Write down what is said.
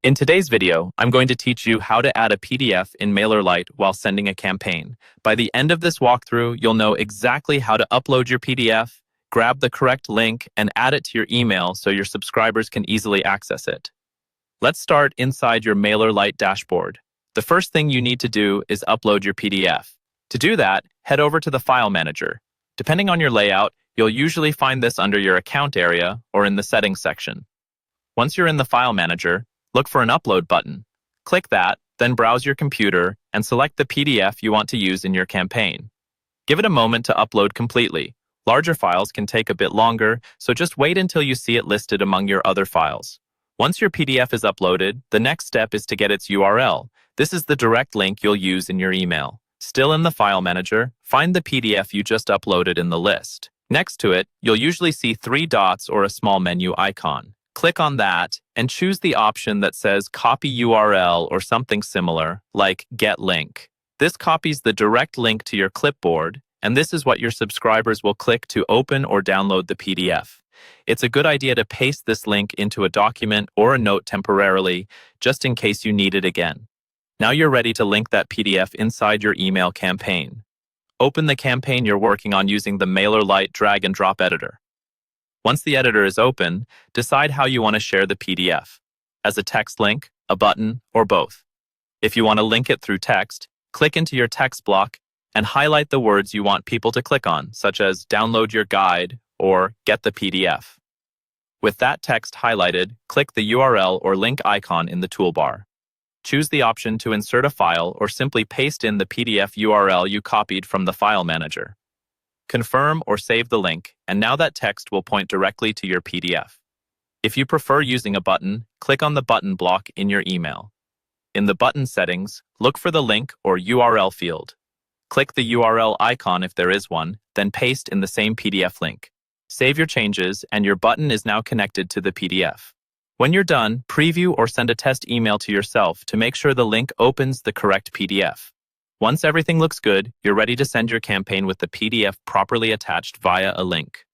In today's video, I'm going to teach you how to add a PDF in Mailerlite while sending a campaign. By the end of this walkthrough, you'll know exactly how to upload your PDF, grab the correct link, and add it to your email so your subscribers can easily access it. Let's start inside your Mailerlite dashboard. The first thing you need to do is upload your PDF. To do that, head over to the File Manager. Depending on your layout, you'll usually find this under your Account area or in the Settings section. Once you're in the File Manager, look for an Upload button. Click that, then browse your computer and select the PDF you want to use in your campaign. Give it a moment to upload completely. Larger files can take a bit longer, so just wait until you see it listed among your other files. Once your PDF is uploaded, the next step is to get its URL. This is the direct link you'll use in your email. Still in the File Manager, find the PDF you just uploaded in the list. Next to it, you'll usually see 3 dots or a small menu icon. Click on that and choose the option that says Copy URL or something similar, like Get Link. This copies the direct link to your clipboard, and this is what your subscribers will click to open or download the PDF. It's a good idea to paste this link into a document or a note temporarily, just in case you need it again. Now you're ready to link that PDF inside your email campaign. Open the campaign you're working on using the Mailerlite drag and drop editor. Once the editor is open, decide how you want to share the PDF, as a text link, a button, or both. If you want to link it through text, click into your text block and highlight the words you want people to click on, such as Download your guide or Get the PDF. With that text highlighted, click the URL or link icon in the toolbar. Choose the option to insert a file or simply paste in the PDF URL you copied from the File Manager. Confirm or save the link, and now that text will point directly to your PDF. If you prefer using a button, click on the button block in your email. In the button settings, look for the link or URL field. Click the URL icon if there is one, then paste in the same PDF link. Save your changes, and your button is now connected to the PDF. When you're done, preview or send a test email to yourself to make sure the link opens the correct PDF. Once everything looks good, you're ready to send your campaign with the PDF properly attached via a link.